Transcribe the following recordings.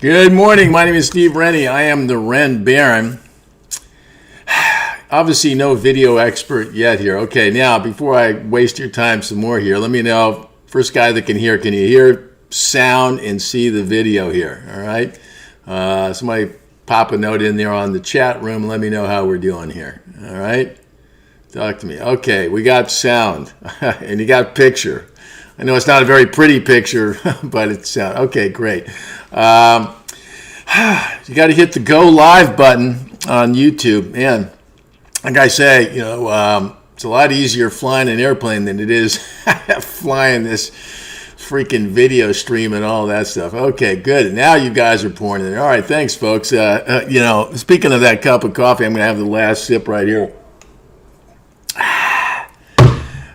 Good morning. My name is Steve Rennie. I am the Ren Baron. Obviously, no video expert yet here. Okay, now, before I waste your time some more here, let me know, first guy that can you hear sound and see the video here? All right? Somebody pop a note in there on the chat room and let me know how we're doing here. All right? Talk to me. Okay, we got sound and you got picture. I know it's not a very pretty picture, but it's sound. Okay, great. You got to hit the go live button on YouTube. Man, like I say, it's a lot easier flying an airplane than it is flying this freaking video stream and all that stuff. Okay, good. Now you guys are pouring in. All right, thanks, folks. Speaking of that cup of coffee, I'm going to have the last sip right here.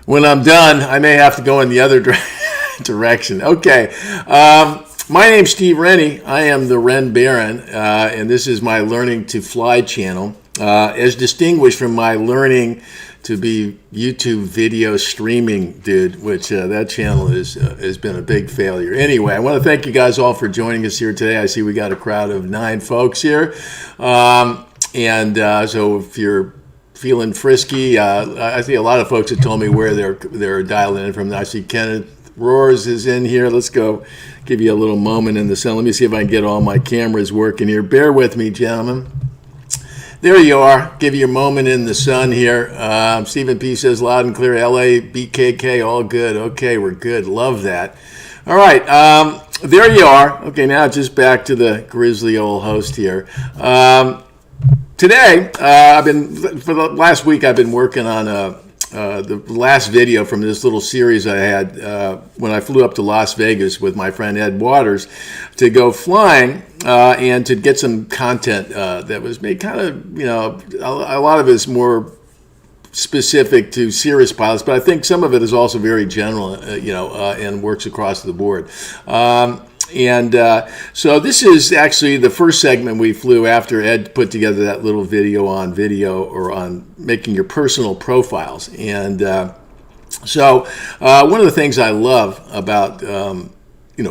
When I'm done, I may have to go in the other direction. Okay. My name's Steve Rennie. I am the Ren Baron, and this is my Learning to Fly channel, as distinguished from my Learning to be YouTube video streaming dude, which that channel has been a big failure. Anyway, I want to thank you guys all for joining us here today. I see we got a crowd of 9 folks here, so if you're feeling frisky, I see a lot of folks have told me where they're dialing in from. I see Kenneth Roars is in here. Let's go give you a little moment in the sun. Let me see if I can get all my cameras working here. Bear with me, gentlemen. There you are. Give you a moment in the sun here. Stephen P. says loud and clear. LA, BKK, all good. Okay, we're good. Love that. All right. There you are. Okay, now just back to the grizzly old host here. Today, for the last week, I've been working on the last video from this little series I had when I flew up to Las Vegas with my friend Ed Waters to go flying and to get some content that was made kind of, a lot of it's more specific to serious pilots, but I think some of it is also very general, and works across the board. So this is actually the first segment we flew after Ed put together that little video on making your personal profiles. And so one of the things I love about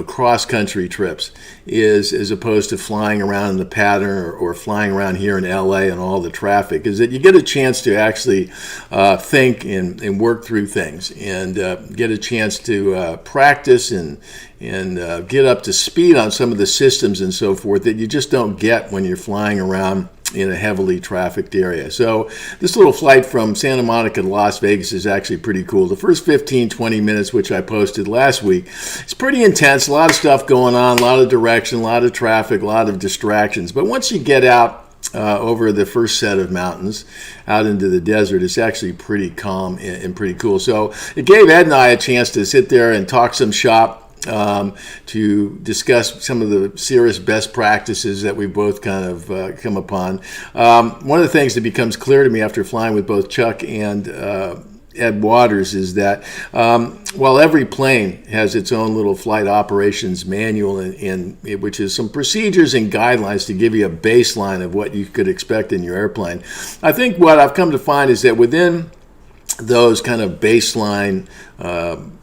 cross-country trips is, as opposed to flying around in the pattern or flying around here in LA and all the traffic, is that you get a chance to actually think and work through things and get a chance to practice and get up to speed on some of the systems and so forth that you just don't get when you're flying around in a heavily trafficked area. So this little flight from Santa Monica to Las Vegas is actually pretty cool. The first 15-20 minutes, which I posted last week, it's pretty intense. A lot of stuff going on, a lot of direction, a lot of traffic, a lot of distractions. But once you get out over the first set of mountains out into the desert, it's actually pretty calm and pretty cool. So it gave Ed and I a chance to sit there and talk some shop, to discuss some of the serious best practices that we both kind of come upon. One of the things that becomes clear to me after flying with both Chuck and Ed Waters is that while every plane has its own little flight operations manual, which is some procedures and guidelines to give you a baseline of what you could expect in your airplane, I think what I've come to find is that within those kind of baseline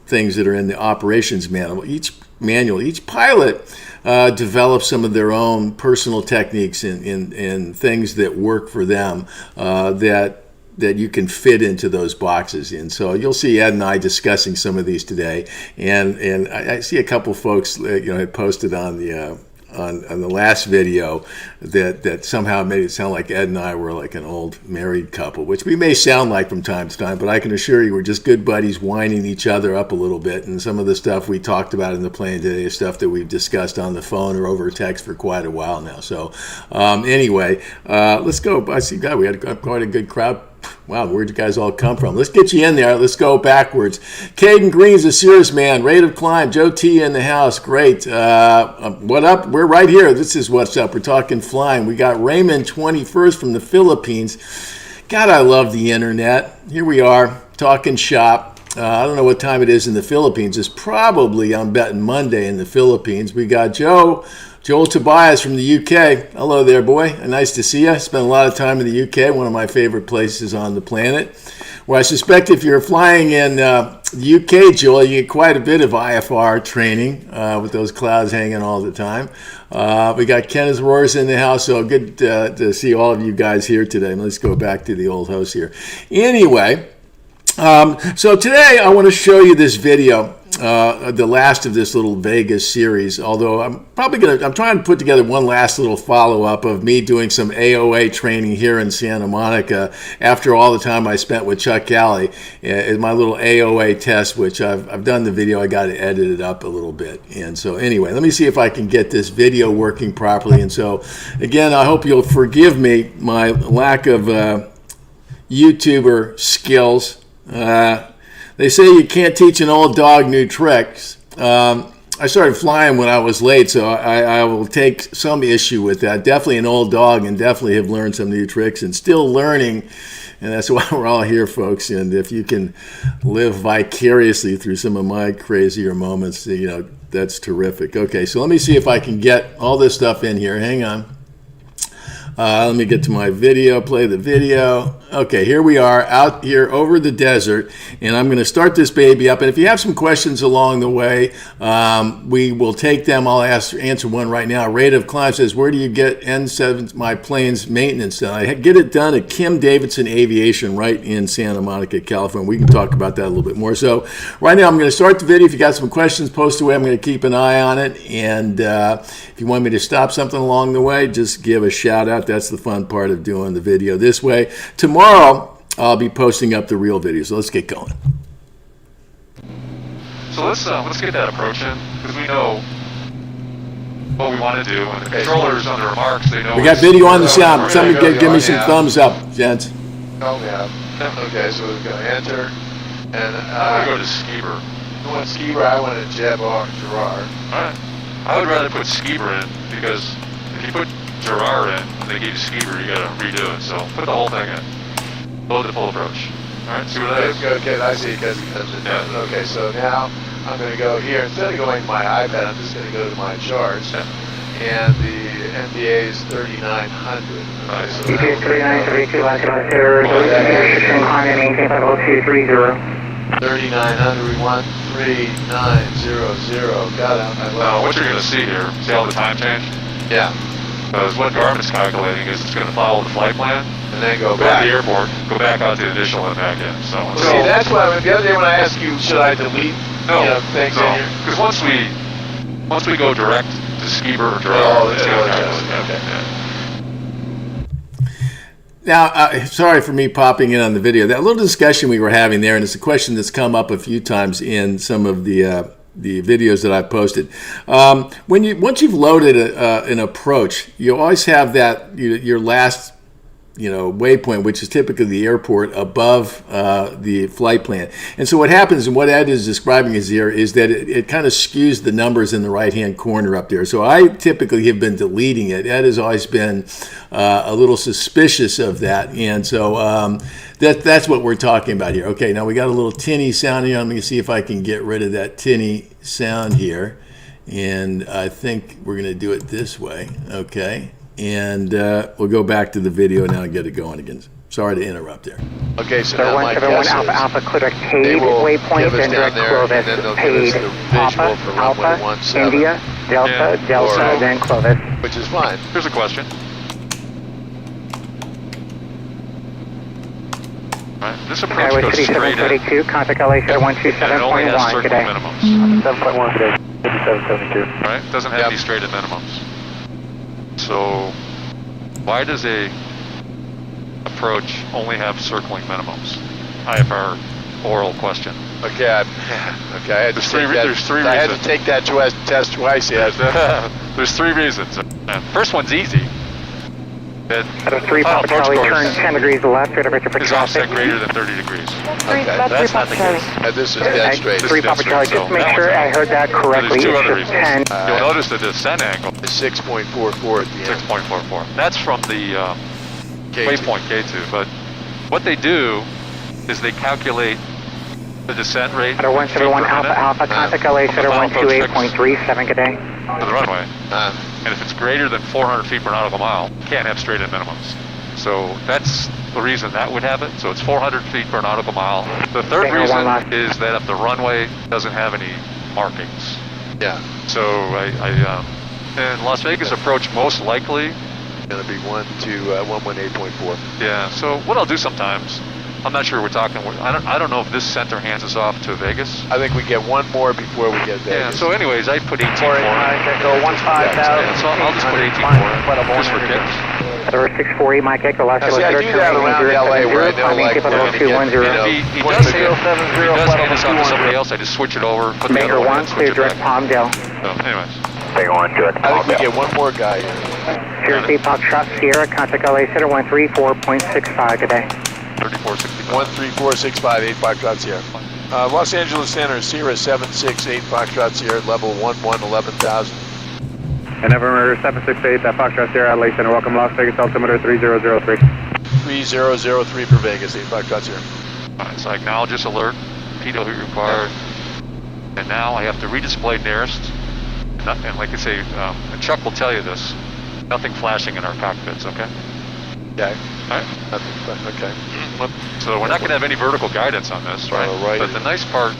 things that are in the operations manual, each pilot develops some of their own personal techniques and things that work for them that you can fit into those boxes. And so you'll see Ed and I discussing some of these today. And I see a couple folks had posted on the last video that somehow made it sound like Ed and I were like an old married couple, which we may sound like from time to time, but I can assure you we're just good buddies winding each other up a little bit. And some of the stuff we talked about in the plane today is stuff that we've discussed on the phone or over text for quite a while now. So anyway, let's go. I see, God, we had quite a good crowd. Wow, where'd you guys all come from? Let's get you in there. Let's go backwards. Caden Green's a serious man. Rate of climb. Joe T in the house. Great. What up? We're right here. This is what's up. We're talking flying. We got Raymond 21st from the Philippines. God, I love the internet. Here we are talking shop. I don't know what time it is in the Philippines. It's probably, I'm betting, Monday in the Philippines. We got Joel Tobias from the UK. Hello there, boy. Nice to see you. Spent a lot of time in the UK, one of my favorite places on the planet. Well, I suspect if you're flying in the UK, Joel, you get quite a bit of IFR training with those clouds hanging all the time. We got Kenneth Roars in the house, so good to see all of you guys here today. Let's go back to the old host here. Anyway, so today I want to show you this video. The last of this little Vegas series, although I'm trying to put together one last little follow-up of me doing some AOA training here in Santa Monica after all the time I spent with Chuck Galley in my little AOA test, which I've done the video. I got to edit it up a little bit. And so anyway, let me see if I can get this video working properly. And so again, I hope you'll forgive me my lack of YouTuber skills. They say you can't teach an old dog new tricks. I started flying when I was late, so I will take some issue with that. Definitely an old dog, and definitely have learned some new tricks and still learning. And that's why we're all here, folks. And if you can live vicariously through some of my crazier moments, that's terrific. Okay, so let me see if I can get all this stuff in here. Hang on. Let me get to my video, play the video. Okay, here we are out here over the desert, and I'm going to start this baby up. And if you have some questions along the way, we will take them. I'll answer one right now. Rate of Climb says, where do you get N7 my planes maintenance done? I get it done at Kim Davidson Aviation right in Santa Monica, California. We can talk about that a little bit more. So right now I'm going to start the video. If you got some questions, post away. I'm going to keep an eye on it. And if you want me to stop something along the way, just give a shout out. That's the fun part of doing the video this way. Tomorrow, I'll be posting up the real video. So let's get going. So let's get that approach in, because we know what we want to do. And the controllers on the remarks, they know. We got video on the sound. Somebody give me some thumbs up, gents. Oh, yeah. Okay, so we're going to enter. And I'm going to go to Skiber. You want Skiber? I want to Gerard. Alright. I would rather put Skiber in, because if you put Gerard in, and they give you Skiber, you got to redo it. So put the whole thing in. Load the full approach. Alright, see what that is? Okay, I see, because yeah. Okay, so now I'm going to go here. Instead of going to my iPad, I'm just going to go to my charts. Yeah. And the NDA is 3900. Nice. So GPS 3932, last consider, 3900, we want 3900. Got it. Now, what you're going to see here, see how the time changed? Yeah. Because what Garmin's calculating is it's going to follow the flight plan, and then go to back. the airport, go back out to the initial and back in. So see, that's why the other day when I asked you, should I delete things in here? Because once we go direct to Skiber or Gerard, it's going to calculate. Now, sorry for me popping in on the video. That little discussion we were having there, and it's a question that's come up a few times in some of the videos that I've posted. Once you've loaded an approach, you always have that your last waypoint, which is typically the airport above the flight plan. And so what happens, and what Ed is describing is here, is that it kind of skews the numbers in the right-hand corner up there. So I typically have been deleting it. Ed has always been a little suspicious of that. And so that's what we're talking about here. Okay, now we got a little tinny sound here. Let me see if I can get rid of that tinny sound here. And I think we're going to do it this way. Okay. And we'll go back to the video now and get it going again. Sorry to interrupt there. Okay, so now my guess is Alpha, clear paid they will waypoint give us and down direct there, Clovis, and then they'll give paid us the visual for runway Alpha, 17, India, Delta, Delta, then Clovis. which is fine. Here's a question. Right, this approach Highway goes straight in, 3732, contact LA and it only has 127.1 circle today. minimums. 7.1 today, 5772. Right? It doesn't have these straight in minimums. So why does a approach only have circling minimums? IFR oral question. Okay, I had to There's three I had reasons. to take that test twice. Yeah. There's three reasons. First one's easy. That Out of 3, final Papa approach Charlie, course turn 10 degrees left, right over to is offset greater than 30 degrees. Okay. That's not the case. This is dead straight. 3, Papa Charlie, just to make sure I heard that correctly. There's two other It's reasons. 10. You'll notice the descent angle It's 6.44 at the end. 6.44. That's from the K2. waypoint K2. But what they do is they calculate the descent rate Out of 171 Alpha, contact LA, Center 128.37 today. to the runway. And if it's greater than 400 feet per nautical mile, you can't have straight in minimums. So that's the reason that would happen. So it's 400 feet per nautical mile. The third reason is that if the runway doesn't have any markings. Yeah. So in Las Vegas approach most likely Going to be 118.4. Yeah. So what I'll do sometimes, I'm not sure we're talking. I don't know if this center hands us off to Vegas. I think we get one more before we get Vegas. Yeah. So anyways, I put 18 for it. So 15,000. Yeah, so I'll just put 18 for it, just for kicks. 648 Mike Echo, Los See, I do that around LA where I know, like, If he does hand us off to somebody else, I just switch it over, put the other one in, and switch it back. Palmdale. So anyways. Stay on to it. I think we get one more guy here. Jersey Foxtrot Sierra, contact LA Center 134.65 today. 3465. 13465, 8 Foxtrot Sierra. Los Angeles Center, Sierra 768 Foxtrot Sierra, level 11,000. And November 768, Foxtrot Sierra, LA Center. Welcome, Las Vegas, altimeter 3003. 3003 for Vegas, 8 Foxtrot Sierra. Alright, so I acknowledge this alert, PW required, and now I have to redisplay nearest, and like I say, and Chuck will tell you this, nothing flashing in our cockpits, okay? Okay. Alright. Nothing, okay. So we're not going to have any vertical guidance on this, right? Oh, right. But the nice part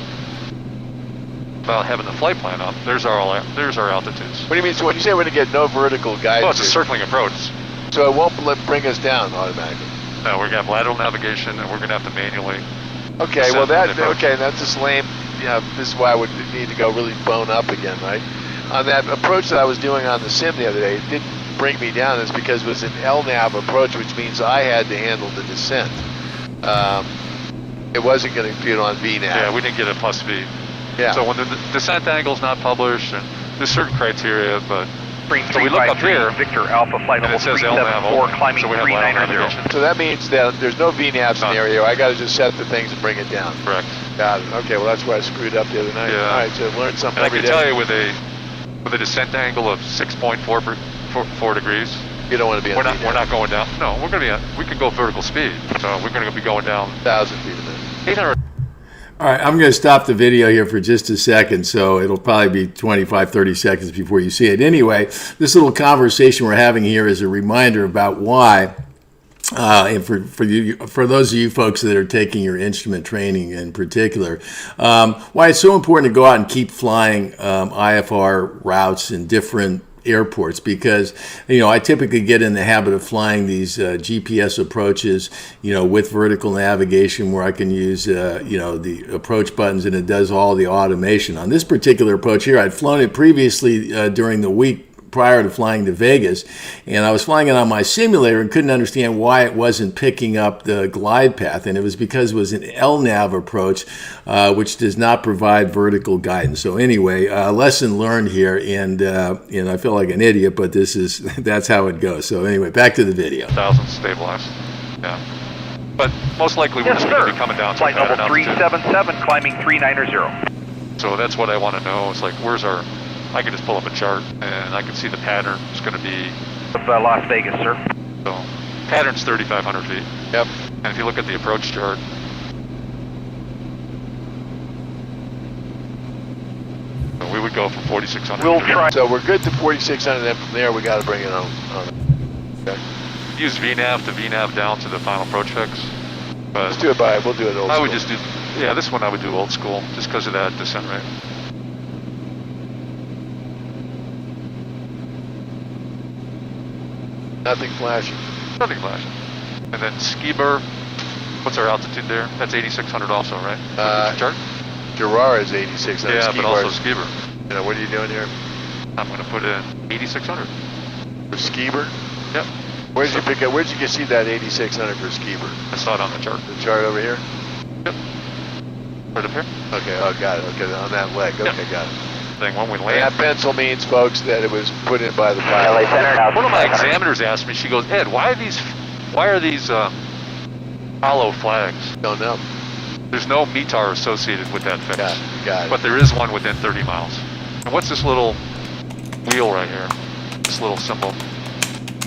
about having the flight plan up, there's our altitudes. What do you mean? So when you say we're going to get no vertical guidance, Well, it's a circling approach. so it won't bring us down automatically? No, we're going to have lateral navigation, and we're going to have to manually. Okay, well Descend. that's just lame. Yeah, this is why I would need to go really bone up again, right? On that approach that I was doing on the sim the other day, it didn't bring me down. It's because it was an LNAV approach, which means I had to handle the descent. It wasn't going to compute on VNAV. Yeah, we didn't get a plus V. Yeah. So when the descent angle is not published, and there's certain criteria, but so we look up here, Victor Alpha flight and it says LNAV, climbing so we have lateral navigation. So that means that there's no VNAV scenario. I got to just set the things and bring it down. Correct. Got it. Okay, well that's where I screwed up the other night. Yeah. All right, so learn something And I every can day. tell you with a descent angle of 6.4 degrees, You don't want to be on we're not going down. No, we're going to be. We could go vertical speed, so we're going to be going down 1,000 feet a minute. 800. All right, I'm going to stop the video here for just a second, so it'll probably be 25, 30 seconds before you see it. Anyway, this little conversation we're having here is a reminder about why, and for those of you folks that are taking your instrument training in particular, why it's so important to go out and keep flying IFR routes in different airports, because I typically get in the habit of flying these GPS approaches with vertical navigation where I can use the approach buttons and it does all the automation. On this particular approach here, I'd flown it previously during the week prior to flying to Vegas, and I was flying it on my simulator and couldn't understand why it wasn't picking up the glide path, and it was because it was an LNAV approach, which does not provide vertical guidance. So anyway, lesson learned here, and I feel like an idiot, but that's how it goes. So anyway, back to the video. 1,000 stabilized. Yeah. But most likely we're just going to be coming down to Flight level altitude. 377, climbing 3990. So that's what I want to know. It's like, where's our... I can just pull up a chart, and I can see the pattern. It's going to be... Las Vegas, sir. So, pattern's 3,500 feet. Yep. And if you look at the approach chart, so we would go from 4,600. We'll try. So we're good to 4,600, then from there we got to bring it on. Okay. Use VNAV to VNAV down to the final approach fix. But Let's do it we'll do it old I would school. just do... Yeah, this one I would do old school, just because of that descent rate. Nothing flashing. Nothing flashing. And then Skiber, what's our altitude there? That's 8,600 also, right? Chart? Gerard is 8,600. Yeah, but also Ski Skiber. bars. What are you doing here? I'm going to put in 8,600. For Skiber? Yep. Where'd you see that 8,600 for Skiber? I saw it on the chart. The chart over here? Yep. Right up here. Okay, got it. Okay, on that leg. Okay, Yep. got it. Thing when we And land. that pencil means, folks, that it was put in by the pilot. LA Center. One of my examiners asked me, she goes, Ed, why are these hollow flags? Don't know. There's no METAR associated with that fix. Got it. But there is one within 30 miles. And what's this little wheel right here? This little symbol.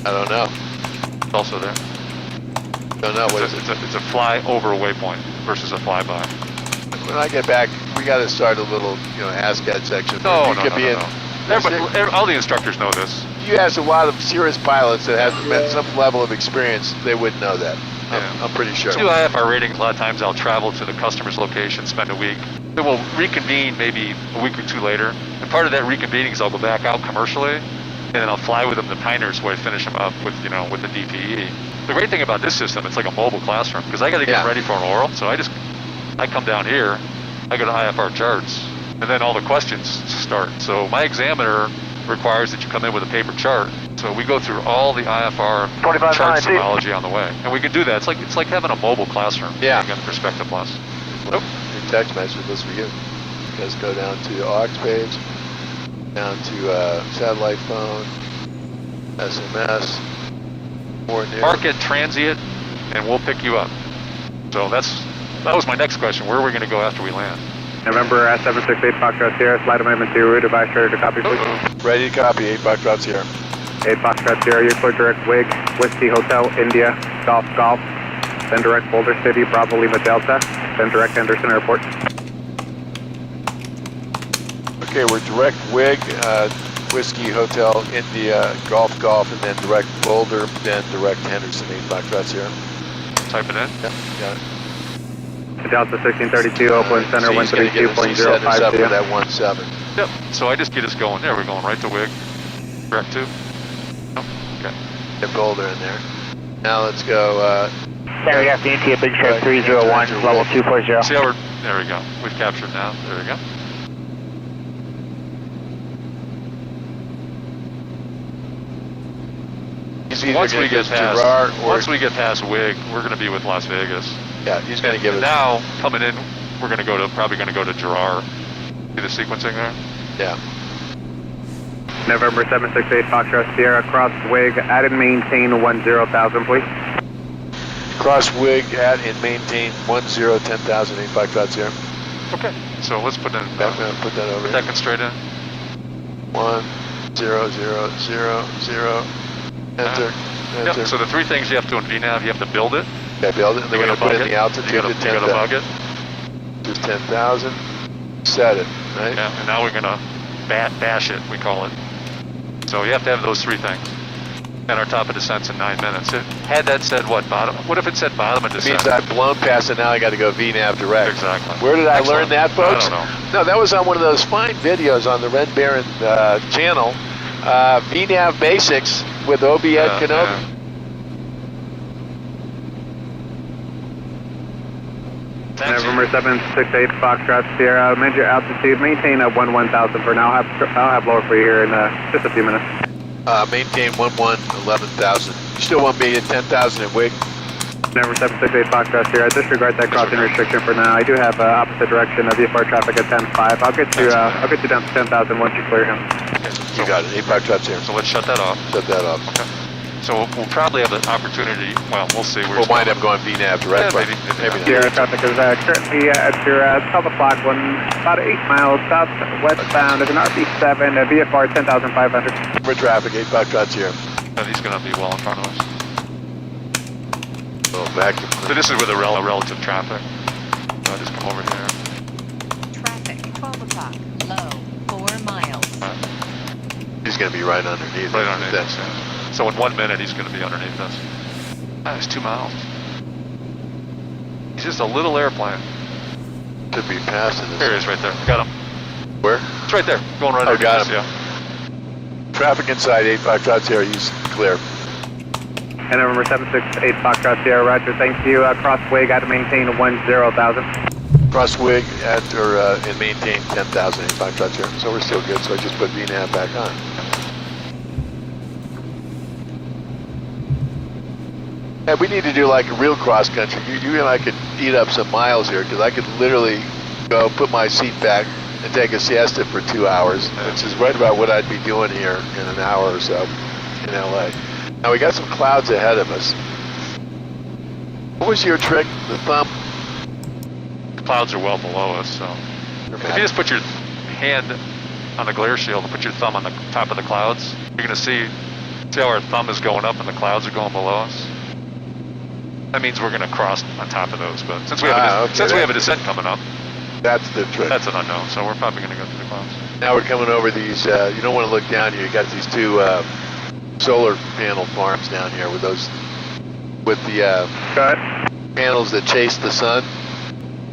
I don't know. It's also there. Don't know. What is it? It's a fly over waypoint versus a flyby. When I get back, we got to start a little, Ask Ed section. No. Everybody, all the instructors know this. you ask a lot of serious pilots that have some level of experience, they wouldn't know that. I'm pretty sure. To do IFR ratings, a lot of times I'll travel to the customer's location, spend a week. Then we'll reconvene maybe a week or two later. And part of that reconvening is I'll go back out commercially, and then I'll fly with them to Pinehurst where I finish them up with, with the DPE. The great thing about this system, it's like a mobile classroom, because I got to get ready for an oral. So I come down here, I go to IFR charts, and then all the questions start. So my examiner requires that you come in with a paper chart. So we go through all the IFR chart symbology on the way, and we can do that. It's like having a mobile classroom. Yeah. On the Perspective Plus. Nope. Your text message was for you. You guys go down to the aux page, down to satellite phone, SMS, more new. Park at transient, and we'll pick you up. So that was my next question. Where are we going to go after we land? November 768 Foxtrot Sierra, flight amendment to route advice ready to copy, please. Ready to copy, 8 Foxtrot Sierra. 8 Foxtrot Sierra, you're clear direct WIG, Whiskey Hotel, India, Golf, then direct Boulder City, Bravo Lima Delta, then direct Henderson Airport. Okay, we're direct WIG, Whiskey Hotel, India, Golf, and then direct Boulder, then direct Henderson, 8 Foxtrot Sierra. Type it in. Yep, got it. Delta 1632, Oakland Center, So he's gonna get us- he's setting us up for 132.050. that 17. Yep. So I just get us going there. We're going right to WIG. Direct to. Oh, okay. Get Boulder in there. Now let's go. There, yeah, DT, Big Shark 301, level 240. See how there we go. We've captured now. There we go. He's either Once gonna we get give us Gerard past, or once we get past WIG, we're going to be with Las Vegas. yeah, he's going to give us. Now coming in, we're going to probably going to go to Gerard. See the sequencing there? Yeah. November 768 Foxtrot Sierra, cross WIG, add and maintain 10,000, please. Cross WIG at and maintain 10,000, 8 Foxtrot Sierra. Okay. So let's put in. I'm going to put that over Put here. that straight in. 10,000. Enter. Enter. Yep. So the three things you have to in VNAV, you have to build it. Okay, build it, and then we're going to put in the altitude you to gotta bug 10,000. it. Just 10,000. Set it, right? Yeah, and now we're gonna bash it, we call it. So you have to have those three things. And our top of descent's in 9 minutes. Had that said what, bottom? What if it said bottom of It descent? means I've blown past it, now I got to go VNAV direct. Exactly. Where did I learn Excellent. that, folks? I don't know. No, that was on one of those fine videos on the Ren Baron channel. VNAV Basics with Obi Ed Kenobi. Yeah. November 768 Foxtrot Sierra, amend your altitude, maintain at 11,000 for now. I'll have lower for you here in just a few minutes. Maintain 11,000. You still want me at 10,000 at WIG? November 768 Foxtrot Sierra, disregard that crossing restriction for now. I do have opposite direction of VFR traffic at 10.5. I'll get you down to 10,000 once you clear him. You got it. 8 Foxtrot's here. So let's shut that off. Shut that off. Okay. So we'll probably have an opportunity, well, we'll see. We'll wind up going VNAV direct. Yeah, but maybe not. Sierra traffic is currently at your 12 o'clock one, about 8 miles southwestbound of an RB7, VFR 10,500. For traffic, 8 Foxtrot's here. He's going to be well in front of us. Oh, vacuum. So this is with a relative traffic. So I'll just come over here. Traffic, 12 o'clock, low, 4 miles. He's going to be right underneath. Right underneath us, yeah. So in 1 minute, he's going to be underneath us. That's 2 miles. He's just a little airplane. Could be passing this. There he is right there. Got him. Where? It's right there. Going right Oh, underneath got us, him. yeah. Traffic inside, 8 Foxtrot's here. He's clear. And November 768 Foxtrot Sierra, roger, thank you. Cross WIG, got to maintain 10,000. Cross WIG at and maintain 10,000, 8 Foxtrot's here. So we're still good. So I just put VNAV back on. Yeah, we need to do like a real cross country. You and I could eat up some miles here because I could literally go put my seat back and take a siesta for 2 hours, which is right about what I'd be doing here in an hour or so in LA. Now we got some clouds ahead of us. What was your trick? The thumb? The clouds are well below us, so. If you just put your hand on the glare shield and put your thumb on the top of the clouds, you're going to see how our thumb is going up and the clouds are going below us. That means we're going to cross on top of those, but since we have we have a descent coming up, that's the trick. That's an unknown, so we're probably going to go through the clouds. Now we're coming over these, you don't want to look down here, you got these two solar panel farms down here with those with the panels that chase the sun.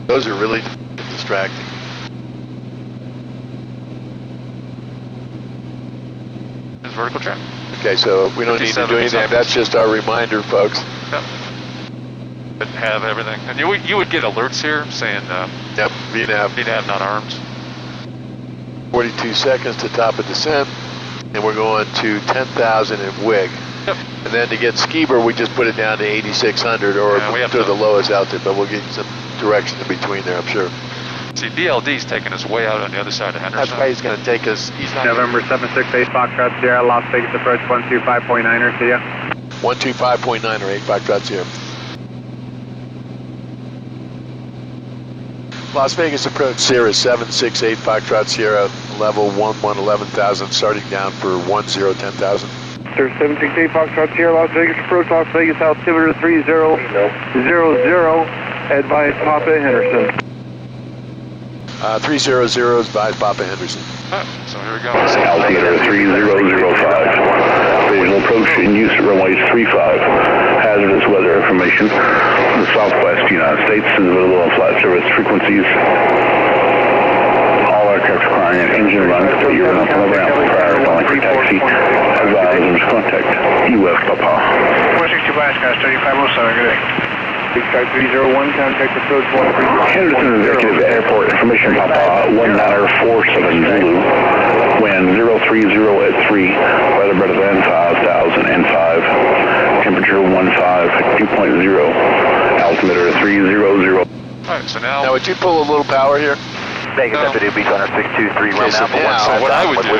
Those are really distracting. It's vertical trim. Okay, so we don't need to do anything. That's just our reminder, folks. Yep. But have everything. And you would get alerts here saying Yep, VNAV. VNAV not armed. 42 seconds to top of descent, and we're going to 10,000 at WIG. Yep. And then to get Skiber, we just put it down to 8,600 or Yeah, we have to to- the lowest out there, but we'll get some direction in between there, I'm sure. See, BLD's taking us way out on the other side of Henderson. That's why he's going to take us. He's not November 768 Foxtrot Sierra, Las Vegas approach 125.9er, see ya. 125.9 or 8 Foxtrot Sierra. Las Vegas approach Sierra 768 Foxtrot Sierra, level 11,000, starting down for 10,000. Sir, 768 Foxtrot Sierra, Las Vegas approach, Las Vegas altimeter 3000, advise Papa Henderson. 300 advise Papa Henderson. Alright, so here we go. Altimeter 3005. Visual approach in use at runways 35. Hazardous weather information from the southwest United States is available on flight service frequencies. All aircraft requiring an engine run to put your another amplifier calling for taxi. Advise and contact UF Papa. 460 Glasscast 3507, good day. Big Sky 301, contact approach 130. Henderson Executive Airport Information Papa 1947 Zulu. Wind 030 at 3. Weather better than 5,005. Temperature 2.0. Altimeter 300. Alright, so now Now, would you pull a little power here? Vegas No. FAA Beachcomber 623, Okay, so Romeo now, so what I would do,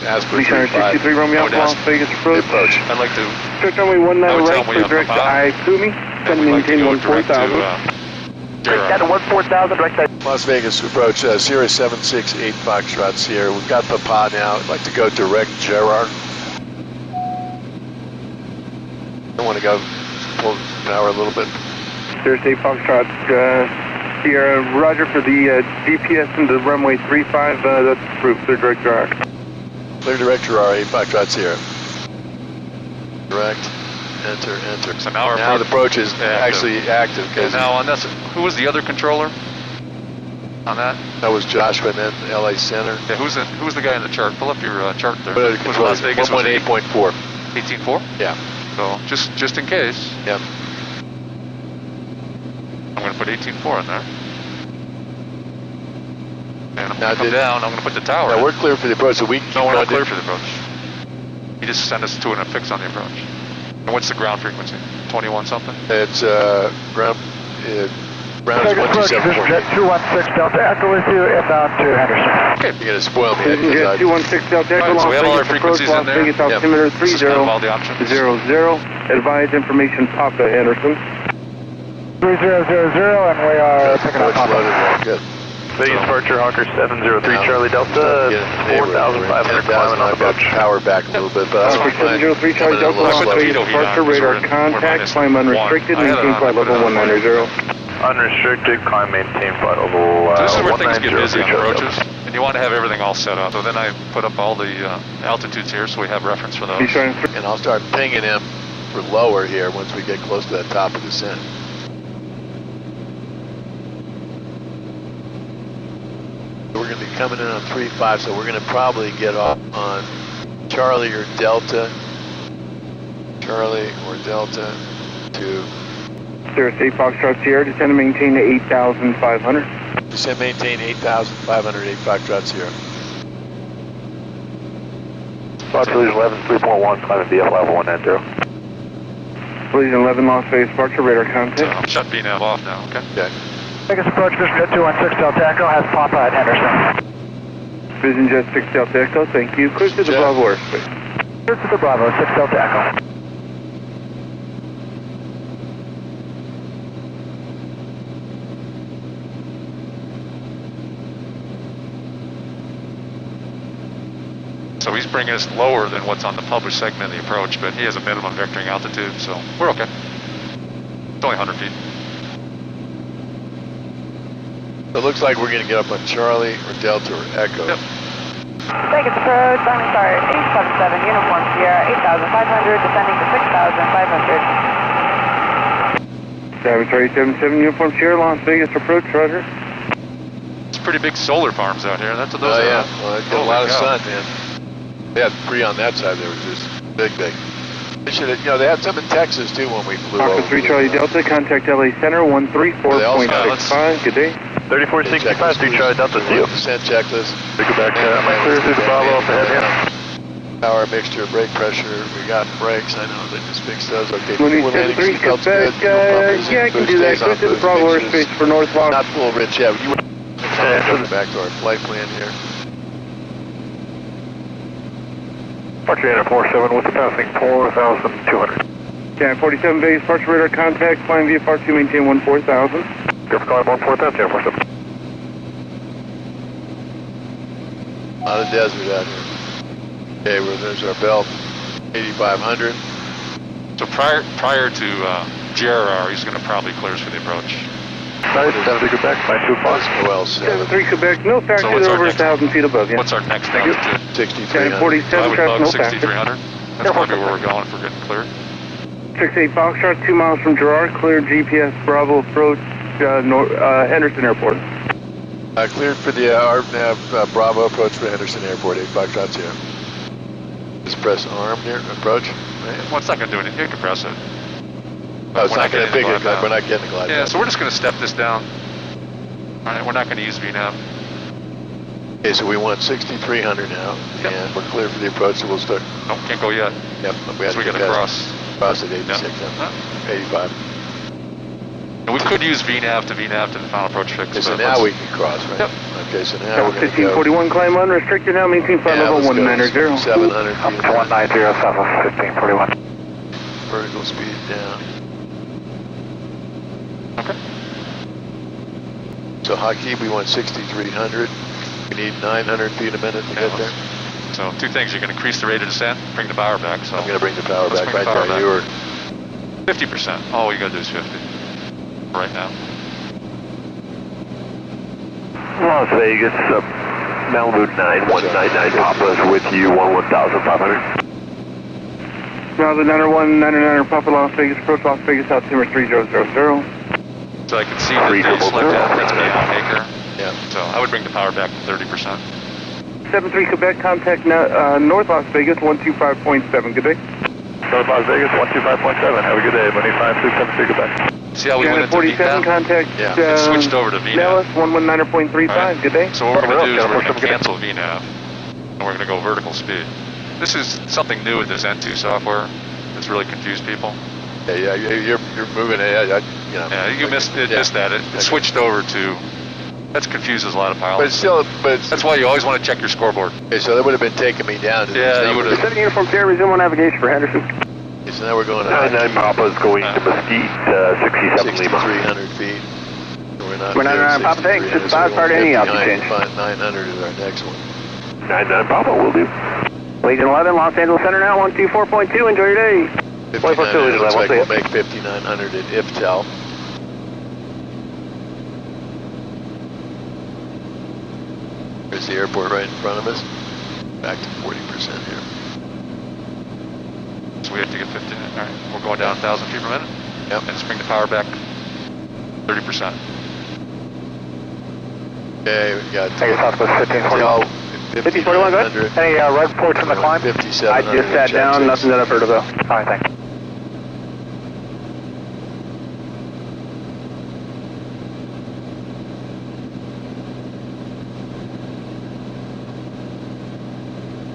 ask for Beachcomber 35. 623, Romeo I would Las ask- Vegas approach. Approach. I'd like to, Stretch runway 19 I would right tell for me on direct to Papa. I-Sumi. Send we'd like to maintain go direct to 14,000. Zero. 14,000, direct to Las Vegas approach Sierra 768 Foxtrot Sierra. We've got Papa now. I'd like to go direct Gerard. I want to go pull power a little bit. Thursday Foxtrot Sierra, roger for the GPS into runway 35, that's approved, sir, direct Gerard. Clear direct Gerard 8 Foxtrot Sierra. Direct. Enter. So now our Now the approach is active. actually active. Okay, now on this, who was the other controller on that? That was Joshua and then LA Center. Yeah, who's the guy in the chart? Pull up your chart there. But Was Las Vegas was 118.4. 18.4? Yeah. So just in case, Yep. I'm going to put 18.4 in there. And I'm Now going to come down, I'm going to put the tower Now in. we're clear for the approach, so we can keep No, we're not going. clear for the approach. He just sent us to an affix on the approach. And what's the ground frequency? 21 something? It's ground is 127.4. Jet 216 Delta Echo with you, inbound to Henderson. Okay. You're going to spoil me. Jet 216 Delta Echo, Alright, so we have all our Las Vegas approach, frequencies in Las there. Vegas Yep. altimeter This is kind of all the options. 3000, advise information Papa Henderson. 3000, and we are picking up Approach loaded. Well, good. Vegas departure, Hawker 703 Charlie Delta, 4,500 climbing on I've got approach. power back a little bit, but Hawker 703 Charlie Delta, I Las put the Vegas veto heat departure, on, 'cause radar we're contact, minus climb one. unrestricted, I had it maintain on, flight I put it level on. 190. Unrestricted, climb maintain flight level So this is where things get 190 busy on Charlie approaches, and you want to have everything all set up. So then I put up all the altitudes here so we have reference for those. and I'll start pinging him for lower here once we get close to the top of the descent. We're going to be coming in on 3-5, so we're going to probably get off on Charlie or Delta. Charlie or Delta to Sierra State Foxtrot Sierra, descend and maintain to 8,500. descend, maintain 8,500, 8 Foxtrot Sierra. Fox Collision 11, 3.1, climbing VF level 190. Collision 11, Las Vegas departure, radar So contact. I'm shut VNAV off now, okay? Okay. Vegas approach, Vision Jet 216 Delta Echo has Papa at Henderson. Vision Jet 6 Delta Echo, thank you. Clear to the Jet. Bravo airspace. Clear to the Bravo, 6 Delta Echo. So he's bringing us lower than what's on the published segment of the approach, but he has a minimum vectoring altitude, so we're okay. It's only 100 feet. So it looks like we're going to get up on Charlie or Delta or Echo. Yep. Vegas approach, climbing start 877, uniform Sierra, 8,500, descending to 6,500. Laboratory 77, Uniform Sierra, Las Vegas approach, roger. It's pretty big solar farms out here. That's what those Oh are. yeah, well, they get a Holy lot of cow. sun, man. They had 3 on that side. They were just big. They should have, they had some in Texas too when we flew over. Fox 3 Charlie Delta, contact LA Center 134.65. Good day. 3465, 3 Charlie Delta, see you. Descent checklist. Pick it back. Am I clear through the Bravo up ahead? Yeah. Power mixture, brake pressure. We got brakes. I know they just fixed those. Okay. 27-3, Belts Quebec. good. Yeah, I can do that. Go to the Bravo airspace for North Fox. Not full rich yet. You back to our flight plan here. Fox 47 with the passing 4,200. Yeah, 47 base, departure radar contact, flying via Part 2, maintain 14,000. Go for calling 14,000, 47. A lot of desert out here. Okay, well, there's our belt, 8,500. So prior to GRR, he's going to probably clear us for the approach. 7 Quebec, 92 Fox. Well, 7-3 Quebec, no factors what's our over next- 1,000 feet above, yeah. What's our next altitude? 6,300. 47 I would traffic, bug no factors. 6,300. That's probably where we're going if we're getting cleared. 68 Foxtrot, 2 miles from Girard, cleared GPS Bravo approach Henderson Airport. Cleared for the Bravo approach for Henderson Airport, 8 Foxtrots here. Just press arm here, approach. Right. Well, it's not going to do anything. You can press it. Oh, it's We're not going to getting pick a it, glide we're path. not getting a glide Yeah, path. so we're just going to step this down. All right, we're not going to use VNAV. Okay, so we want 6,300 now, Yep. and we're clear for the approach, so we'll start. Nope, can't go yet. Yep, Because we got to cross. Cross at 86, Yeah. 85. And we could use VNAV to the final approach fix. Okay, so but now let's- we can cross, right? Yep. Okay, so now That was we're going to go. 1541, climb unrestricted now, maintain flight level 190. 700 Up feet. to 1907, 1541. Vertical speed down. Okay. So hotkey, we want 6,300. We need 900 feet a minute to get there. So two things, you can increase the rate of descent, bring the power back. So I'm going to bring the power Let's back bring right the power there. back. You were 50%. All you got to do is 50 right now. Las Vegas, Malibu 9199 Papa is with you, 11,500. Malibu 91999 Papa, Las Vegas, approach Las Vegas, altimeter 3000. So I can see that the select out puts me out acre. Yeah. So I would bring the power back to 30%. 73 Quebec, contact North Las Vegas, 125.7, good day. North Las Vegas, 125.7, have a good day, money 5673 Quebec. See how we went into 47, VNAV? contact Yeah, it switched over to VNAV. Nellis, 119.35, All right. good day. So what we're going to do is we're going to cancel VNAV, and we're going to go vertical speed. This is something new with this N2 software that's really confused people. Yeah, you're moving ahead. Yeah, you missed that. It Okay. switched over to. That confuses a lot of But pilots. still, That's why you always want to check your scoreboard. okay, so that would have been taking me down. To Yeah, you would have. Setting uniform Sierra, resume on navigation for Henderson. Okay, so now we're going to 99 Papa is going to Mesquite, 67 Lima. 6,300 feet. So we're not. We're 99 Papa, thanks. Just five part any altitude change. 900 is our next one. 99 Papa, will do. Legion 11, Los Angeles Center now, 124.2, enjoy your day. 5,900 looks like we'll make 5,900 at IFTEL. There's the airport right in front of us. Back to 40% here. So we have to get 15. All right, we're going down 1,000 feet per minute. Yep. And just bring the power back 30%. Okay, we got. Take it Southwest 1541. 1541, go ahead. Any right reports from the climb? 57. I just sat down, nothing that I've heard of though. All right, thanks.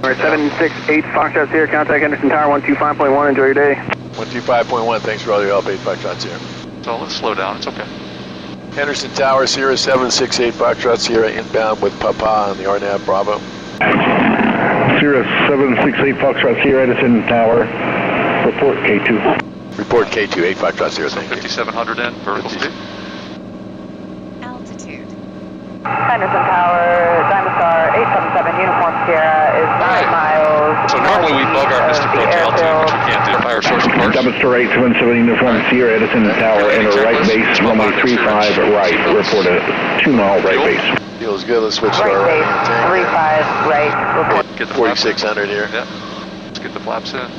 All right, 768 Foxtrot here, contact Henderson Tower 125.1, enjoy your day. 125.1, thanks for all your help, 8 Foxtrot Sierra. So let's slow down. It's okay. Henderson Tower, Sierra 768 Foxtrot Sierra inbound with Papa on the RNAV Bravo. Sierra 768 Foxtrot Sierra, Edison Tower. Report K2. Report K2, 8 Foxtrot Sierra, So thank you. 5,700 in vertical speed. Altitude. Henderson Tower, Diamond Star 877, Uniform Sierra is 9 miles. So normally we bug our missed approach altitude, which we can't do. Fire source of course. Diamond Star 877 Uniform Sierra, Edison Tower, enter right base, runway 35 right. Report a 2-mile right base. Feels good, let's switch to Right our base, right 35, right, report. Get the flaps in. 4,600 here. Yeah. Let's get the flaps in.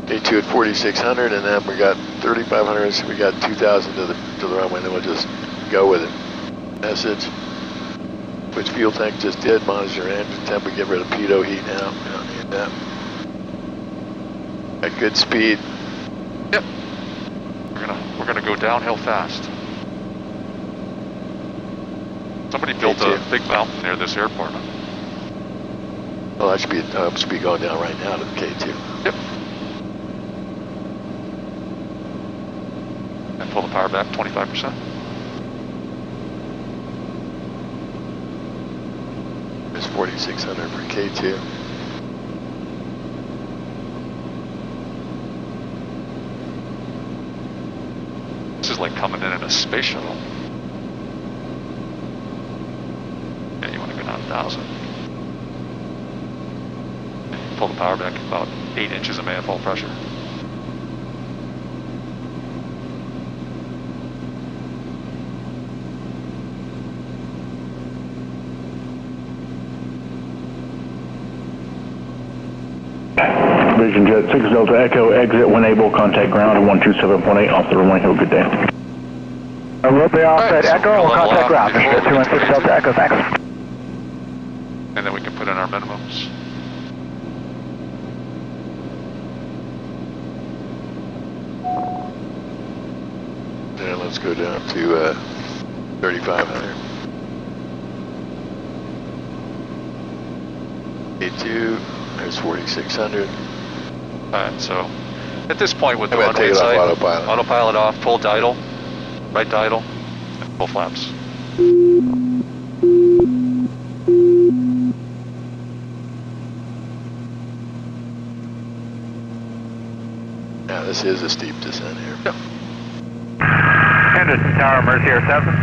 K2 at 4,600, and then we got 3,500, so we got 2,000 to the runway, then we'll just go with it. Message. Which fuel tank just did, monitor engine temp, we get rid of pitot heat now, we don't need that. At good speed. Yep. We're gonna go downhill fast. Somebody built a big mountain near this airport. Well, that should be going down right now to the K2. Yep. And pull the power back 25%. It's 4,600 for K2. This is like coming in a space shuttle. Yeah, you want to go down 1,000. Pull the power back about 8 inches of manifold pressure. Vision Jet 6 Delta Echo, exit when able, contact ground 127.8 off the runway. Have a good day. We'll be off at Echo, we'll contact ground. 216 Delta Echo, thanks. And then we can put in our minimums. And let's go down to 3,500. K2, there's 4,600. Alright, so at this point with the I'm gonna runway take it off sight, autopilot. autopilot off, full idle, right idle, and full flaps. Yeah, this is a steep descent here. Yep. Henderson Tower, Mercier 7.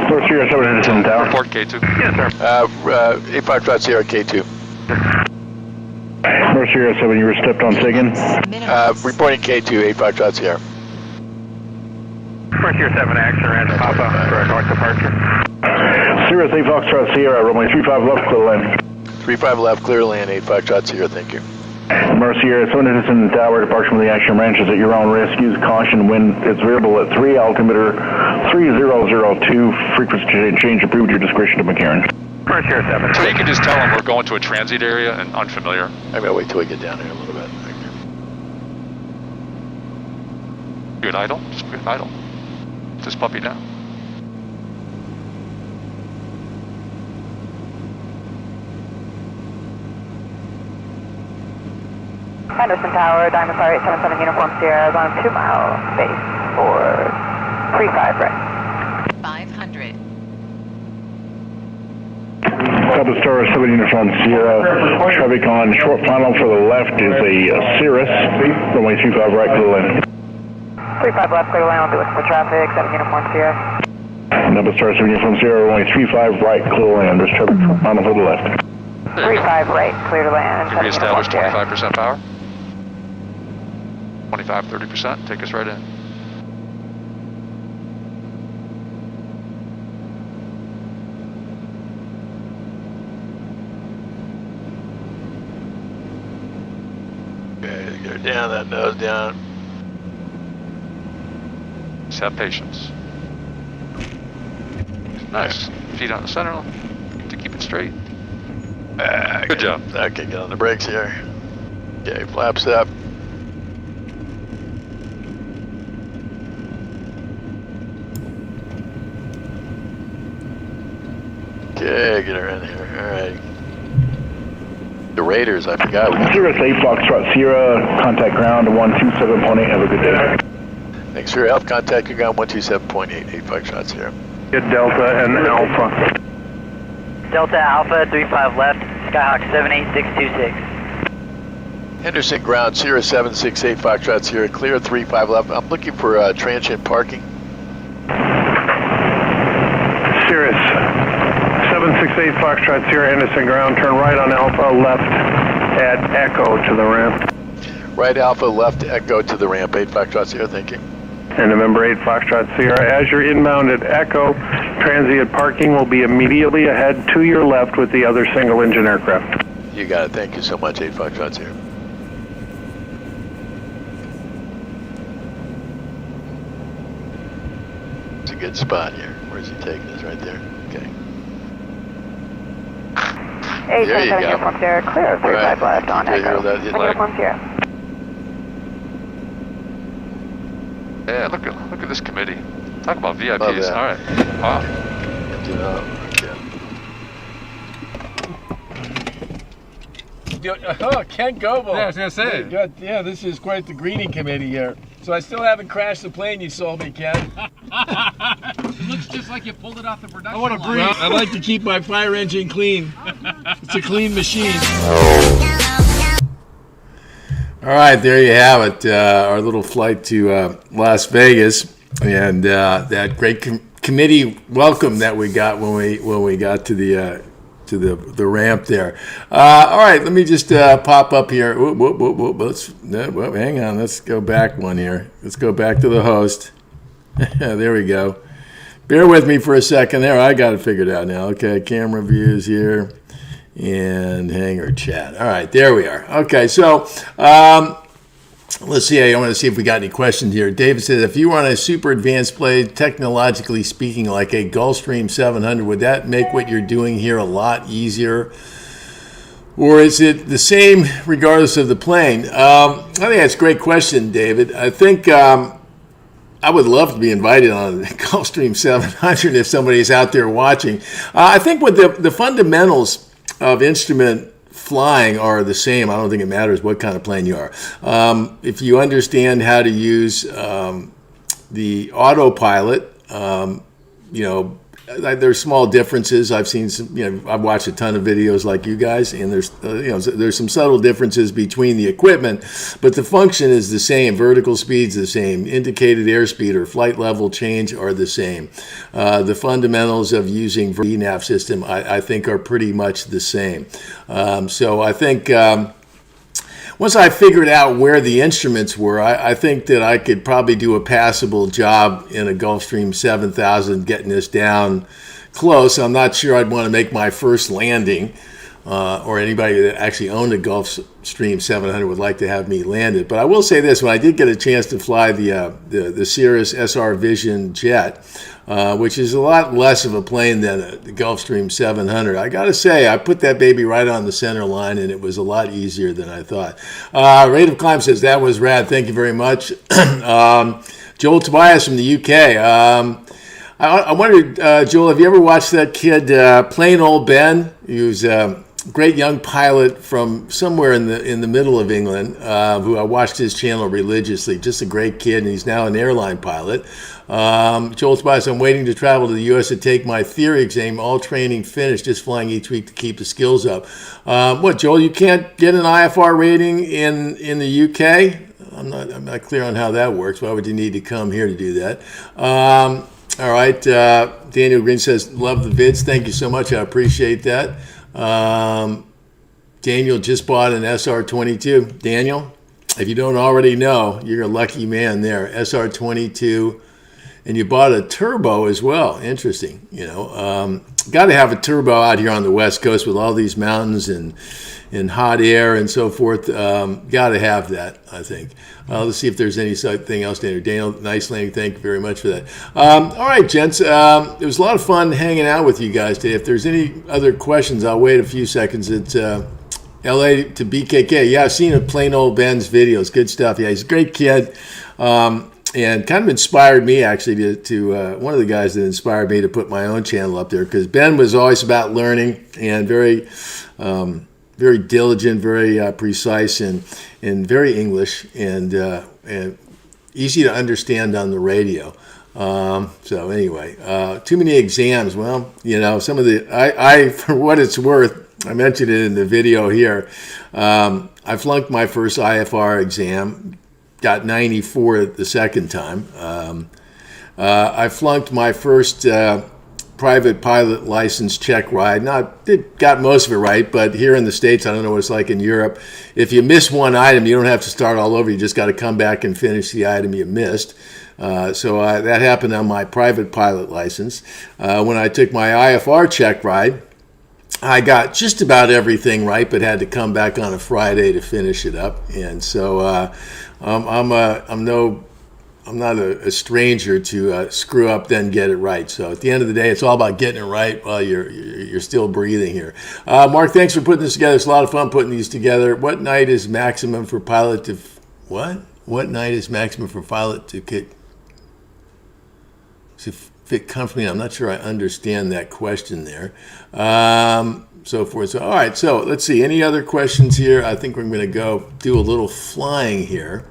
Mercier 7 Henderson Tower. Report K2. Yes, sir. 85 Sierra K2. Mercier 7, you were stepped on SIGIN. Reporting K2, 85 Sierra. Mercier 7 action, ran Papa for a north departure. Sirius 8 Foxtrot Sierra, runway 35 left, clear land. 35 left, clear land, 85 Sierra, thank you. Mercier 7 Henderson Tower, departure from the action ranch is at your own risk. Use caution when it's variable at 3, altimeter 3002, frequency change approved, your discretion to McCarran. Mercier 7. So you can just tell them we're going to a transit area and unfamiliar. I'm gonna wait till we get down here a little bit. Thank you. Good idle, just good idle. Put this puppy down. Henderson Tower, Diamond Star 877 Uniform Sierra is on a 2-mile base for 35 right. 500. Delta Star 7 Uniform Sierra, traffic on short final for the left is a Cirrus, runway 35 right, clear land. 35 left, clear land, I'll do it for traffic, 7 Uniform Sierra. Delta Star 7 Uniform Sierra, runway 35 right, clear land. There's traffic final for the left. 35 right, clear to land, Can 7 Uniform reestablish Sierra. 25% power. 25, 30%, take us right in. Okay, get her down, that nose down. Just have patience. Nice. Feet on the center line to keep it straight. Good job. Okay, get on the brakes here. Okay, flaps up. Okay, get her in here. All right. The Raiders, I forgot. We got Sirius 8 Foxtrot Sierra, contact ground 127.8. Have a good day. Thanks for your help. Contact your ground 127.8. 85 shots here. Get Delta and Alpha. Delta Alpha 35 left, Skyhawk 78626. Henderson ground, Sierra 768 Foxtrot Sierra, clear 35 left. I'm looking for transient parking. Sirius 768 Foxtrot Sierra, Henderson ground, turn right on Alpha, left at Echo to the ramp. Right Alpha, left Echo to the ramp, 8 Foxtrot Sierra, thank you. And November 8 Foxtrot Sierra. As you're inbound at Echo, transient parking will be immediately ahead to your left with the other single-engine aircraft. You got it. Thank you so much, 8 Foxtrot here. It's a good spot here. Where's he taking us? Right there. Okay. 877 Uniform Sierra, clear of 35 left on Echo. Uniform Sierra. Yeah, look at this committee. Talk about VIPs. All right. Wow. Oh, Ken Goebel. Yeah, I was going to say. Good. Yeah, this is quite the greeting committee here. So I still haven't crashed the plane you sold me, Ken. It looks just like you pulled it off the production line. Well, I like to keep my fire engine clean. It's a clean machine. All right, there you have it. Our little flight to Las Vegas, and that great committee welcome that we got when we got to the ramp there. All right, let me just pop up here. Hang on, let's go back one here. Let's go back to the host. There we go. Bear with me for a second there. I got it figured out now. Okay, camera views here and hangar chat. All right, there we are. Okay, so let's see. I want to see if we got any questions here. David said, if you were on a super advanced plane, technologically speaking, like a Gulfstream 700, would that make what you're doing here a lot easier? Or is it the same regardless of the plane? I think that's a great question, David. I think I would love to be invited on the Gulfstream 700 if somebody's out there watching. I think what the fundamentals of instrument flying are the same. I don't think it matters what kind of plane you are. If you understand how to use the autopilot, there's small differences. I've seen some, I've watched a ton of videos like you guys, and there's some subtle differences between the equipment, but the function is the same. Vertical speed's the same. Indicated airspeed or flight level change are the same. The fundamentals of using the nav system, I think, are pretty much the same. So I think once I figured out where the instruments were, I think that I could probably do a passable job in a Gulfstream 7000 getting this down close. I'm not sure I'd want to make my first landing, or anybody that actually owned a Gulfstream 700 would like to have me land it. But I will say this, when I did get a chance to fly the Cirrus SR Vision jet, which is a lot less of a plane than the Gulfstream 700. I got to say, I put that baby right on the center line, and it was a lot easier than I thought. Rate of Climb says, that was rad. Thank you very much. Joel Tobias from the UK. I wondered, Joel, have you ever watched that kid, Plain Old Ben? He was a great young pilot from somewhere in the middle of England, who I watched his channel religiously. Just a great kid, and he's now an airline pilot. Joel Tobias, I'm waiting to travel to the U.S. to take my theory exam. All training finished, just flying each week to keep the skills up. What, Joel? You can't get an IFR rating in the UK? I'm not clear on how that works. Why would you need to come here to do that? All right. Daniel Green says, love the vids. Thank you so much. I appreciate that. Daniel just bought an SR22. Daniel, if you don't already know, you're a lucky man there. SR22. And you bought a turbo as well. Interesting. Got to have a turbo out here on the West Coast with all these mountains and hot air and so forth. Got to have that, I think. Let's see if there's anything else, Daniel. Nice landing. Thank you very much for that. All right, gents. It was a lot of fun hanging out with you guys today. If there's any other questions, I'll wait a few seconds. It's LA to BKK. Yeah, I've seen a Plain Old Ben's videos. Good stuff. Yeah, he's a great kid. And kind of inspired me, actually, to one of the guys that inspired me to put my own channel up there, because Ben was always about learning and very diligent, very precise, and very English, and easy to understand on the radio. So anyway, too many exams. Well, some of I for what it's worth, I mentioned it in the video here. I flunked my first IFR exam. Got 94 the second time. I flunked my first private pilot license check ride. Got most of it right, but here in the States, I don't know what it's like in Europe. If you miss one item, you don't have to start all over. You just got to come back and finish the item you missed. So that happened on my private pilot license. When I took my IFR check ride, I got just about everything right, but had to come back on a Friday to finish it up. And so I'm not a stranger to screw up, then get it right. So at the end of the day, it's all about getting it right while you're still breathing here. Mark, thanks for putting this together. It's a lot of fun putting these together. What night is maximum for pilot to what? What night is maximum for pilot to fit comfortably? I'm not sure I understand that question there. So forth. So all right. So let's see. Any other questions here? I think we're going to go do a little flying here.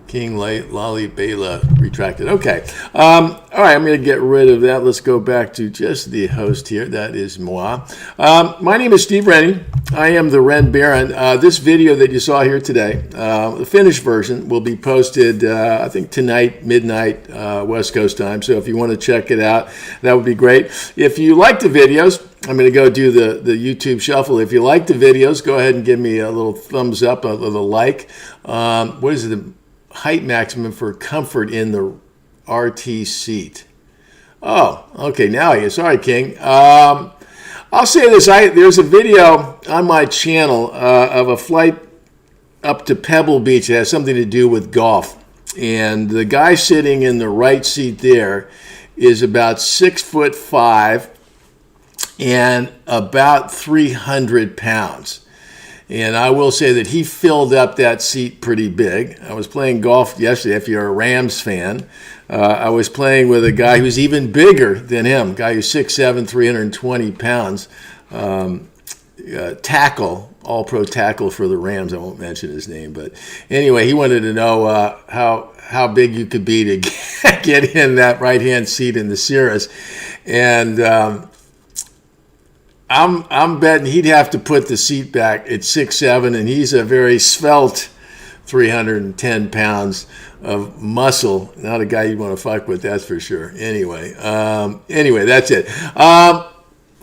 King Lolly Bela retracted. Okay. All right. I'm going to get rid of that. Let's go back to just the host here. That is moi. My name is Steve Rennie. I am the Ren Baron. This video that you saw here today, the finished version, will be posted, I think, tonight, midnight, West Coast time. So if you want to check it out, that would be great. If you like the videos, I'm going to go do the YouTube shuffle. If you like the videos, go ahead and give me a little thumbs up, a little like. What is the height maximum for comfort in the RT seat? Oh, okay. Now I guess. All right, King. I'll say this. There's a video on my channel of a flight up to Pebble Beach that has something to do with golf. And the guy sitting in the right seat there is about 6'5" and about 300 pounds. And I will say that he filled up that seat pretty big. I was playing golf yesterday. If you're a Rams fan, I was playing with a guy who's even bigger than him, a guy who's 6'7", 320 pounds, tackle, all-pro tackle for the Rams. I won't mention his name. But anyway, he wanted to know how big you could be to get in that right-hand seat in the Cirrus. And I'm betting he'd have to put the seat back at 6'7", and he's a very svelte 310 pounds of muscle. Not a guy you want to fuck with, that's for sure. Anyway, that's it.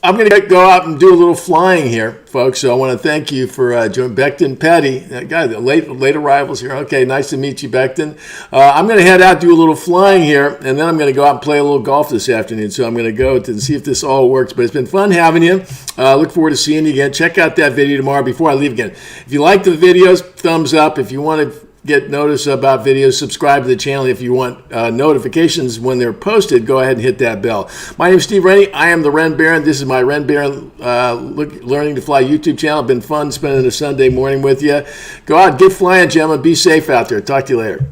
I'm going to go out and do a little flying here, folks. So I want to thank you for joining Becton Petty, that guy, the late arrivals here. Okay, nice to meet you, Becton. I'm going to head out, do a little flying here, and then I'm going to go out and play a little golf this afternoon. So I'm going to go to see if this all works. But it's been fun having you. Look forward to seeing you again. Check out that video tomorrow before I leave again. If you like the videos, thumbs up. If you want to get notice about videos, subscribe to the channel. If you want notifications when they're posted, go ahead and hit that bell. My name is Steve Rennie. I am the Ren Baron. This is my Ren Baron Learning to Fly YouTube channel. It's been fun spending a Sunday morning with you. Go out, get flying, gentlemen. Be safe out there. Talk to you later.